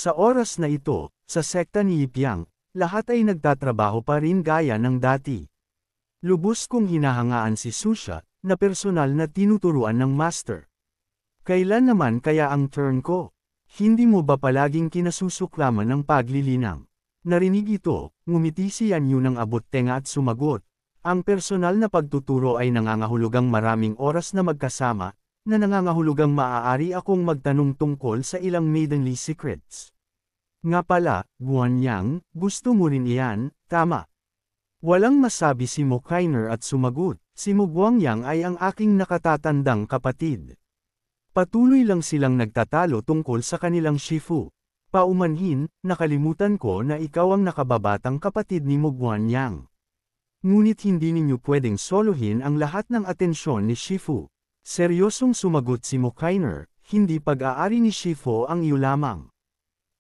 Sa oras na ito, sa sekta ni Yipyang, lahat ay nagtatrabaho pa rin gaya ng dati. Lubos kong hinahangaan si Susha, na personal na tinuturuan ng master. Kailan naman kaya ang turn ko? Hindi mo ba palaging kinasusuklaman ng paglilinang? Narinig ito, ngumiti si Yanyu ng abot tenga at sumagot. Ang personal na pagtuturo ay nangangahulugang maraming oras na magkasama, na nangangahulugang maaari akong magtanong tungkol sa ilang maidenly secrets. Nga pala, Guanyang, gusto mo rin iyan, tama. Walang masabi si Mo Kainer at sumagot, si Mo Guangyang ay ang aking nakatatandang kapatid. Patuloy lang silang nagtatalo tungkol sa kanilang shifu. Paumanhin, nakalimutan ko na ikaw ang nakababatang kapatid ni Mo Guanyang. Ngunit hindi ninyo pwedeng solohin ang lahat ng atensyon ni Shifu. Seryosong sumagot si Mo Kainer, hindi pag-aari ni Shifu ang iyo lamang.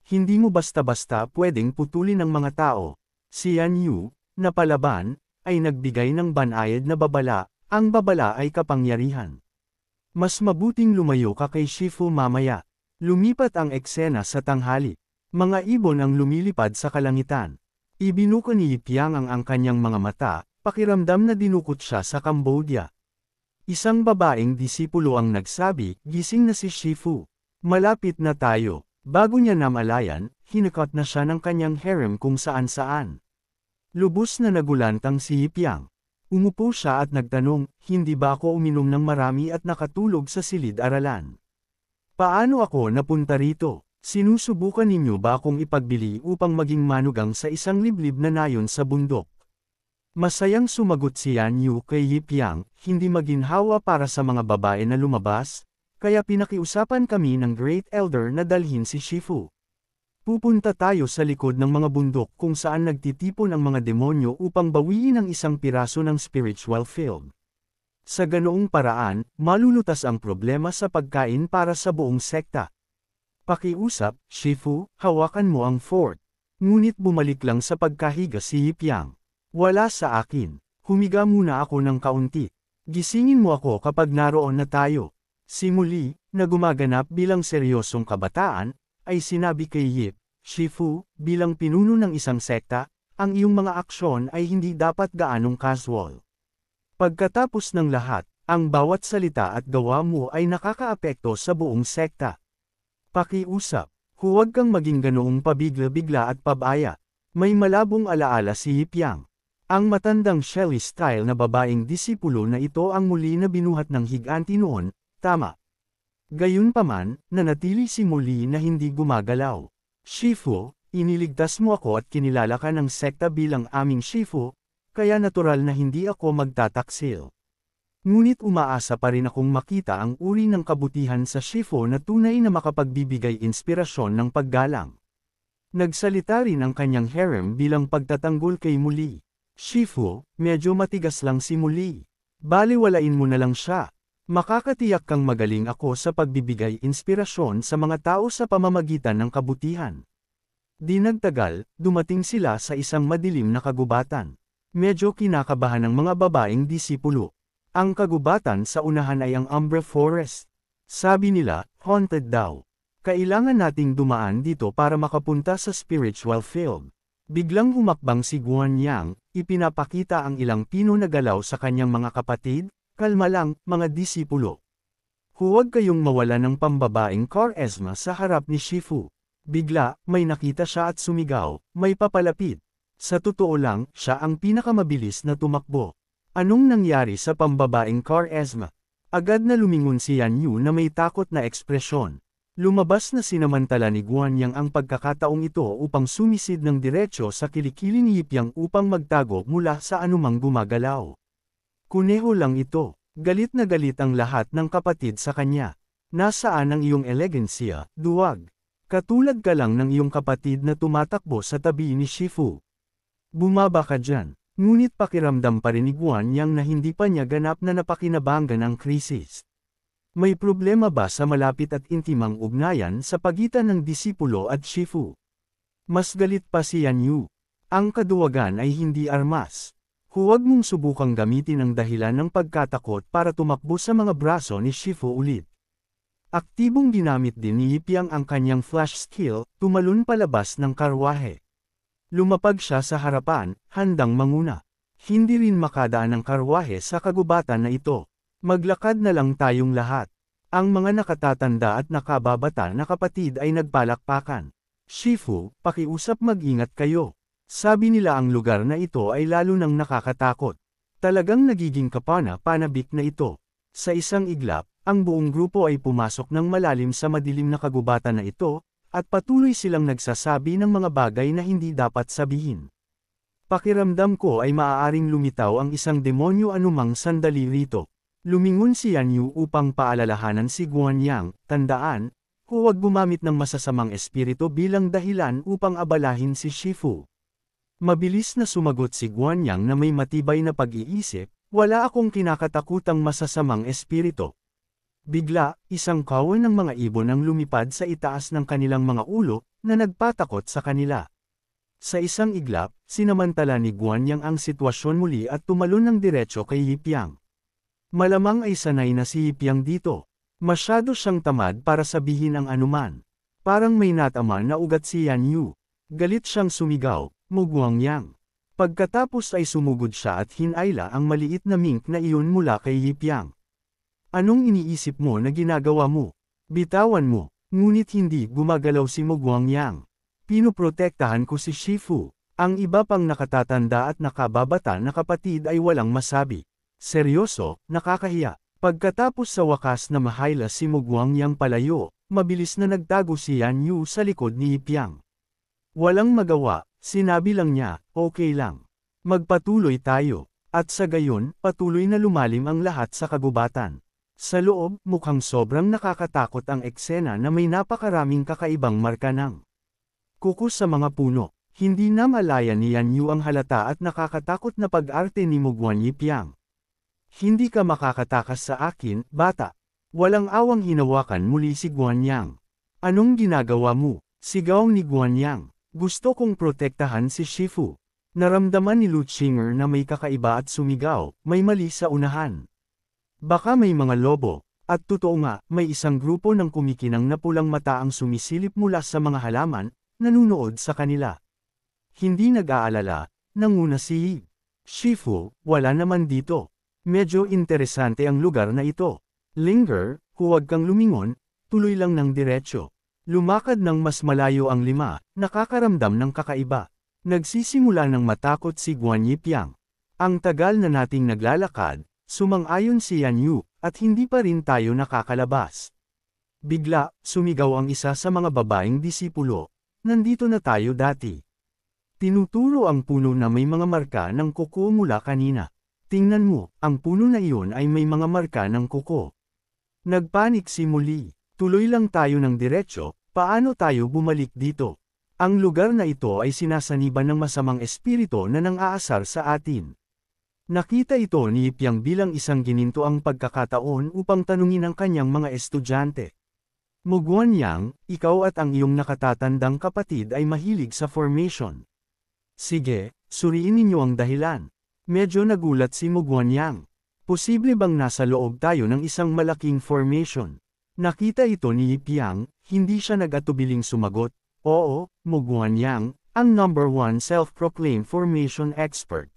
Hindi mo basta-basta pwedeng putulin ng mga tao. Si Yanyu, na palaban, ay nagbigay ng banayad na babala, ang babala ay kapangyarihan. Mas mabuting lumayo ka kay Shifu mamaya. Lumipat ang eksena sa tanghali. Mga ibon ang lumilipad sa kalangitan. Ibinuka ni Yipyang ang kanyang mga mata, pakiramdam na dinukot siya sa Cambodia. Isang babaeng disipulo ang nagsabi, gising na si Shifu. Malapit na tayo. Bago niya namalayan, hinakot na siya ng kanyang harem kung saan-saan. Lubos na nagulantang si Yipyang. Umupo siya at nagtanong, hindi ba ako uminom ng marami at nakatulog sa silid-aralan? Paano ako napunta rito? Sinusubukan ninyo ba akong ipagbili upang maging manugang sa isang liblib na nayon sa bundok? Masayang sumagot si Yanyu kay Yipyang, hindi maginhawa para sa mga babae na lumabas, kaya pinakiusapan kami ng Great Elder na dalhin si Shifu. Pupunta tayo sa likod ng mga bundok kung saan nagtitipon ang mga demonyo upang bawiin ang isang piraso ng spiritual field. Sa ganoong paraan, malulutas ang problema sa pagkain para sa buong sekta. Pakiusap, Shifu, hawakan mo ang fort. Ngunit bumalik lang sa pagkahiga si Yipyang. Wala sa akin. Humiga muna ako ng kaunti. Gisingin mo ako kapag naroon na tayo. Si Muli, na gumaganap bilang seryosong kabataan, ay sinabi kay Yip, Shifu, bilang pinuno ng isang sekta, ang iyong mga aksyon ay hindi dapat gaanong casual. Pagkatapos ng lahat, ang bawat salita at gawa mo ay nakakaapekto sa buong sekta. Pakiusap, huwag kang maging ganoong pabigla-bigla at pabaya. May malabong alaala si Yipyang. Ang matandang Shelly-style na babaeng disipulo na ito ang muli na binuhat ng higanti noon, tama. Gayunpaman, nanatili si Muli na hindi gumagalaw. Shifu, iniligtas mo ako at kinilala ka ng sekta bilang aming Shifu, kaya natural na hindi ako magtataksil. Ngunit umaasa pa rin akong makita ang uri ng kabutihan sa Shifu na tunay na makapagbibigay inspirasyon ng paggalang. Nagsalita rin ang kanyang harem bilang pagtatanggol kay Muli. Shifu, medyo matigas lang si Muli. Baliwalain mo na lang siya. Makakatiyak kang magaling ako sa pagbibigay inspirasyon sa mga tao sa pamamagitan ng kabutihan. Di nagtagal, dumating sila sa isang madilim na kagubatan. Medyo kinakabahan ng mga babaeng disipulo. Ang kagubatan sa unahan ay ang Umbre Forest. Sabi nila, haunted daw. Kailangan nating dumaan dito para makapunta sa spiritual field. Biglang humakbang si Guanyang, ipinapakita ang ilang pino na galaw sa kanyang mga kapatid, kalma lang, mga disipulo. Huwag kayong mawala ng pambabaeng charisma sa harap ni Shifu. Bigla, may nakita siya at sumigaw, may papalapit. Sa totoo lang, siya ang pinakamabilis na tumakbo. Anong nangyari sa pambabaeng charisma? Agad na lumingon si Yanyu na may takot na ekspresyon. Lumabas na sinamantala ni Guanyang ang pagkakataong ito upang sumisid ng diretso sa kilikili ni Yipyang upang magtago mula sa anumang gumagalaw. Kuneho lang ito. Galit na galit ang lahat ng kapatid sa kanya. Nasaan ang iyong elegansya, duwag? Katulad ka lang ng iyong kapatid na tumatakbo sa tabi ni Shifu. Bumaba ka dyan. Ngunit pakiramdam pa rin ni Guanyang na hindi pa niya ganap na napakinabangan ang krisis. May problema ba sa malapit at intimang ugnayan sa pagitan ng disipulo at Shifu? Mas galit pa si Yanyu. Ang kaduwagan ay hindi armas. Huwag mong subukang gamitin ang dahilan ng pagkatakot para tumakbo sa mga braso ni Shifu ulit. Aktibong ginamit din ni Yipyang ang kanyang flash skill, tumalon palabas ng karwahe. Lumapag siya sa harapan, handang manguna. Hindi rin makadaan ang karwahe sa kagubatan na ito. Maglakad na lang tayong lahat. Ang mga nakatatanda at nakababata na kapatid ay nagpalakpakan. Shifu, pakiusap mag-ingat kayo. Sabi nila ang lugar na ito ay lalo nang nakakatakot. Talagang nagiging kapana-panabik na ito. Sa isang iglap, ang buong grupo ay pumasok ng malalim sa madilim na kagubatan na ito, at patuloy silang nagsasabi ng mga bagay na hindi dapat sabihin. Pakiramdam ko ay maaaring lumitaw ang isang demonyo anumang sandali rito. Lumingon si Yan Yu upang paalalahanan si Guanyang, tandaan, huwag gumamit ng masasamang espiritu bilang dahilan upang abalahin si Shifu. Mabilis na sumagot si Guanyang na may matibay na pag-iisip, wala akong kinakatakutang masasamang espiritu. Bigla, isang kawan ng mga ibon ang lumipad sa itaas ng kanilang mga ulo, na nagpatakot sa kanila. Sa isang iglap, sinamantala ni Guanyang ang sitwasyon muli at tumalon ng diretso kay Yipyang. Malamang ay sanay na si Yipyang dito. Masyado siyang tamad para sabihin ang anuman. Parang may natama na ugat si Yan Yu. Galit siyang sumigaw, "Guanyang." Pagkatapos ay sumugod siya at hinayla ang maliit na mink na iyon mula kay Yipyang. Anong iniisip mo na ginagawa mo? Bitawan mo. Ngunit hindi gumagalaw si Guanyang. Pinoprotektahan ko si Shifu. Ang iba pang nakatatanda at nakababata na kapatid ay walang masabi. Seryoso, nakakahiya. Pagkatapos sa wakas na mahayla si Guanyang palayo, mabilis na nagtago si Yan Yu sa likod ni Yipyang. Walang magawa, sinabi lang niya, okay lang. Magpatuloy tayo. At sa gayon, patuloy na lumalim ang lahat sa kagubatan. Sa loob, mukhang sobrang nakakatakot ang eksena na may napakaraming kakaibang marka ng kuko sa mga puno. Hindi na malaya ni Yan Yu ang halata at nakakatakot na pag-arte ni Yipyang. Hindi ka makakatakas sa akin, bata. Walang awang hinawakan muli si Guanyang. Anong ginagawa mo? Sigaw ni Guanyang. Gusto kong protektahan si Shifu. Naramdaman ni Lu Qinger na may kakaiba at sumigaw, may mali sa unahan. Baka may mga lobo, at totoo nga, may isang grupo ng kumikinang na pulang mata ang sumisilip mula sa mga halaman, nanunood sa kanila. Hindi nag-aalala, nanguna si Shifu, wala naman dito. Medyo interesante ang lugar na ito. Linger, huwag kang lumingon, tuloy lang ng diretsyo. Lumakad ng mas malayo ang lima, nakakaramdam ng kakaiba. Nagsisimula ng matakot si Yipyang. Ang tagal na nating naglalakad, sumang-ayon si Yan Yu, at hindi pa rin tayo nakakalabas. Bigla, sumigaw ang isa sa mga babaeng disipulo. Nandito na tayo dati. Tinuturo ang puno na may mga marka ng kuko mula kanina. Tingnan mo, ang puno na iyon ay may mga marka ng kuko. Nagpanik si muli. Tuloy lang tayo ng diretsyo, paano tayo bumalik dito? Ang lugar na ito ay sinasaniban ng masamang espiritu na nang-aasar sa atin. Nakita ito ni Yipyang bilang isang gininto ang pagkakataon upang tanungin ang kanyang mga estudyante. Guanyang, ikaw at ang iyong nakatatandang kapatid ay mahilig sa formation. Sige, suriin ninyo ang dahilan. Medyo nagulat si Guanyang. Posible bang nasa loob tayo ng isang malaking formation? Nakita ito ni Yipyang, hindi siya nag-atubiling sumagot. Oo, Guanyang, ang number 1 self-proclaimed formation expert.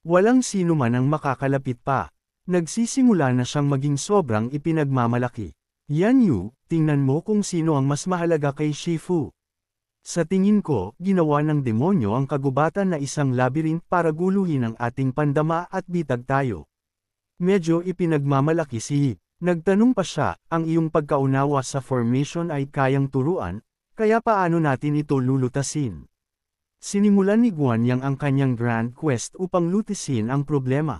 Walang sino man ang makakalapit pa. Nagsisimula na siyang maging sobrang ipinagmamalaki. Yan Yu, tingnan mo kung sino ang mas mahalaga kay Shifu. Sa tingin ko, ginawa ng demonyo ang kagubatan na isang labyrinth para guluhin ang ating pandama at bitag tayo. Medyo ipinagmamalaki si Yip. Nagtanong pa siya, ang iyong pagkaunawa sa formation ay kayang turuan, kaya paano natin ito lulutasin? Sinimulan ni Guanyang ang kanyang grand quest upang lutisin ang problema.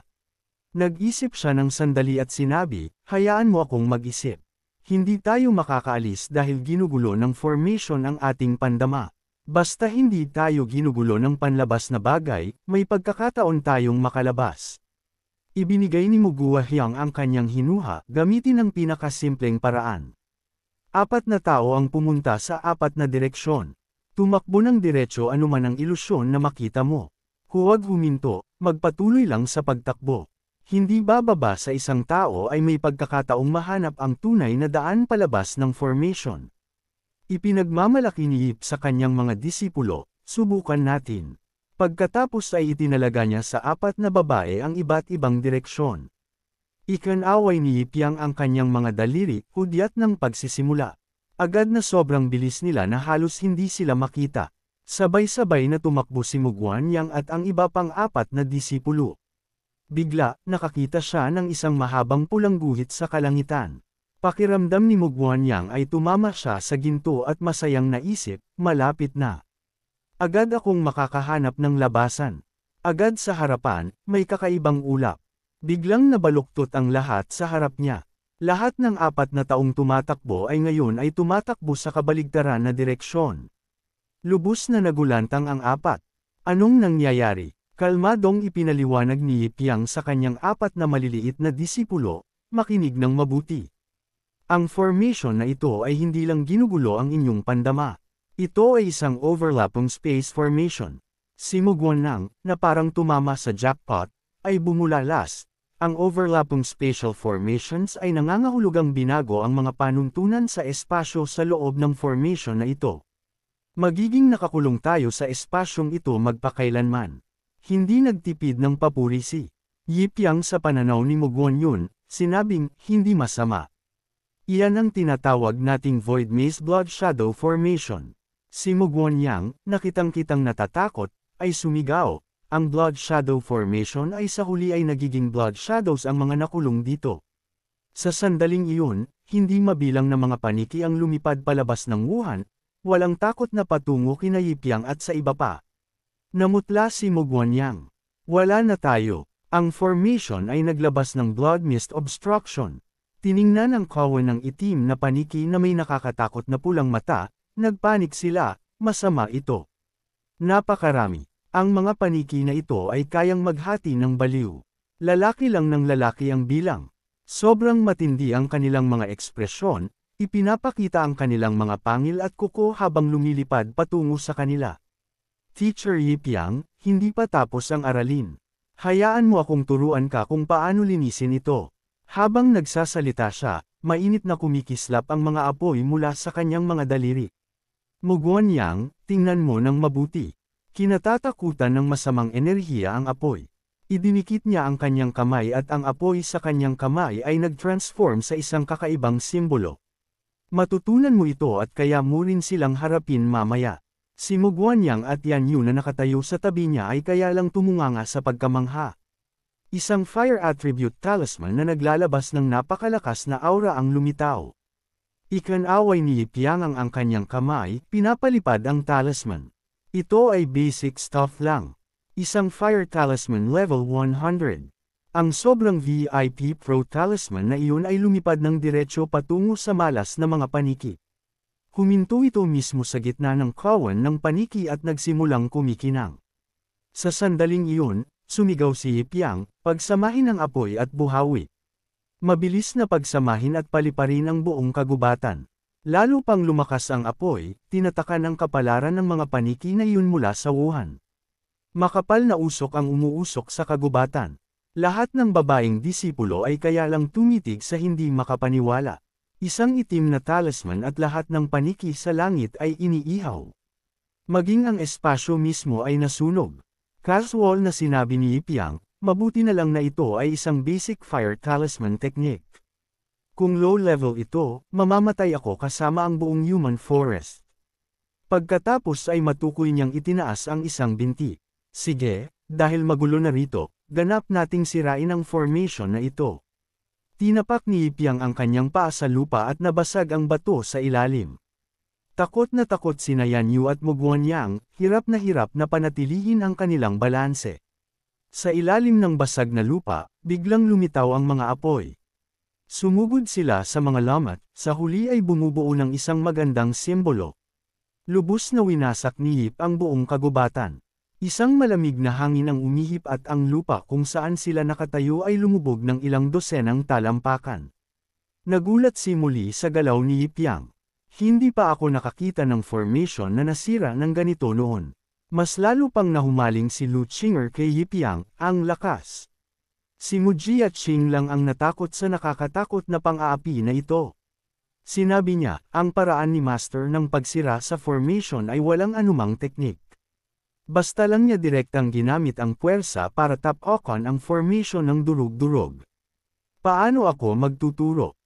Nag-isip siya ng sandali at sinabi, hayaan mo akong mag-isip. Hindi tayo makakaalis dahil ginugulo ng formation ang ating pandama. Basta hindi tayo ginugulo ng panlabas na bagay, may pagkakataon tayong makalabas. Ibinigay ni Guanyang ang kanyang hinuha, gamitin ang pinakasimpleng paraan. 4 na tao ang pumunta sa 4 na direksyon. Tumakbo ng diretsyo anuman ang ilusyon na makita mo. Huwag huminto, magpatuloy lang sa pagtakbo. Hindi bababa sa isang tao ay may pagkakataong mahanap ang tunay na daan palabas ng formation. Ipinagmamalaki ni Yip sa kanyang mga disipulo, subukan natin. Pagkatapos ay itinalaga niya sa 4 na babae ang iba't ibang direksyon. Ikinaway ni Yip Yang ang kanyang mga daliri, hudyat ng pagsisimula. Agad na sobrang bilis nila na halos hindi sila makita. Sabay-sabay na tumakbo si Mugwan Yang at ang iba pang 4 na disipulo. Bigla, nakakita siya ng isang mahabang pulang guhit sa kalangitan. Pakiramdam ni Mugwan Yang ay tumama siya sa ginto at masayang naisip, malapit na. Agad akong makakahanap ng labasan. Agad sa harapan, may kakaibang ulap. Biglang nabaluktot ang lahat sa harap niya. Lahat ng 4 na taong tumatakbo ay ngayon ay tumatakbo sa kabaligtaran na direksyon. Lubos na nagulantang ang 4. Anong nangyayari? Kalmadong ipinaliwanag ni Yip Yang sa kanyang 4 na maliliit na disipulo, makinig ng mabuti. Ang formation na ito ay hindi lang ginugulo ang inyong pandama. Ito ay isang overlapping space formation. Si Mugwan Yang, na parang tumama sa jackpot, ay bumulalas. Ang overlapping spatial formations ay nangangahulugang binago ang mga panuntunan sa espasyo sa loob ng formation na ito. Magiging nakakulong tayo sa espasyong ito magpakailanman. Hindi nagtipid ng papuri si Yip Yang sa pananaw ni Mugwan Yun, sinabing, hindi masama. Iyan ang tinatawag nating Void Maze Blood Shadow Formation. Si Mugwan Yang, nakitang-kitang natatakot, ay sumigaw. Ang Blood Shadow Formation ay sa huli ay nagiging Blood Shadows ang mga nakulong dito. Sa sandaling iyon, hindi mabilang na mga paniki ang lumipad palabas ng Wuhan, walang takot na patungo kina Yip Yang at sa iba pa. Namutla si Mugwan Yang. Wala na tayo. Ang formation ay naglabas ng Blood Mist Obstruction. Tiningnan ang kawan ng itim na paniki na may nakakatakot na pulang mata, nagpanik sila, masama ito. Napakarami. Ang mga paniki na ito ay kayang maghati ng baliw. Lalaki lang ng lalaki ang bilang. Sobrang matindi ang kanilang mga ekspresyon, ipinapakita ang kanilang mga pangil at kuko habang lumilipad patungo sa kanila. Teacher Yip Yang, hindi pa tapos ang aralin. Hayaan mo akong turuan ka kung paano linisin ito. Habang nagsasalita siya, mainit na kumikislap ang mga apoy mula sa kanyang mga daliri. Mugwan Yang, tingnan mo ng mabuti. Kinatatakutan ng masamang enerhiya ang apoy. Idinikit niya ang kanyang kamay at ang apoy sa kanyang kamay ay nag-transform sa isang kakaibang simbolo. Matutunan mo ito at kaya mo rin silang harapin mamaya. Si Mugwan Yang at Yan Yu na nakatayo sa tabi niya ay kaya lang tumunganga sa pagkamangha. Isang fire attribute talisman na naglalabas ng napakalakas na aura ang lumitaw. Ikinaway ni Yip Yang ang kanyang kamay, pinapalipad ang talisman. Ito ay basic stuff lang. Isang Fire Talisman level 100. Ang sobrang VIP Pro Talisman na iyon ay lumipad ng diretsyo patungo sa malas na mga paniki. Huminto ito mismo sa gitna ng kawan ng paniki at nagsimulang kumikinang. Sa sandaling iyon, sumigaw si Yip Yang, pagsamahin ang apoy at buhawi. Mabilis na pagsamahin at paliparin ang buong kagubatan. Lalo pang lumakas ang apoy, tinatakan ang kapalaran ng mga paniki na iyon mula sa Wuhan. Makapal na usok ang umuusok sa kagubatan. Lahat ng babaeng disipulo ay kaya lang tumitig sa hindi makapaniwala. Isang itim na talisman at lahat ng paniki sa langit ay iniihaw. Maging ang espasyo mismo ay nasunog. Casual na sinabi ni Yip Yang, mabuti na lang na ito ay isang basic fire talisman technique. Kung low level ito, mamamatay ako kasama ang buong human forest. Pagkatapos ay matukoy niyang itinaas ang isang binti. Sige, dahil magulo na rito, ganap nating sirain ang formation na ito. Tinapak ni Yip Yang ang kanyang paa sa lupa at nabasag ang bato sa ilalim. Takot na takot sina Yan Yu at Mugwan Yang, hirap na panatilihin ang kanilang balanse. Sa ilalim ng basag na lupa, biglang lumitaw ang mga apoy. Sumugod sila sa mga lamat, sa huli ay bumubuo ng isang magandang simbolo. Lubos na winasak ni Yip ang buong kagubatan. Isang malamig na hangin ang umihip at ang lupa kung saan sila nakatayo ay lumubog ng ilang dosenang talampakan. Nagulat si muli sa galaw ni Yip Yang. Hindi pa ako nakakita ng formation na nasira ng ganito noon. Mas lalo pang nahumaling si Lu Qinger kay Yip Yang, ang lakas. Si Muji at Ching lang ang natakot sa nakakatakot na pang-aapi na ito. Sinabi niya, ang paraan ni Master ng pagsira sa formation ay walang anumang teknik. Basta lang niya direktang ginamit ang puwersa para tap-okan ang formation ng durug-durog. Paano ako magtuturo?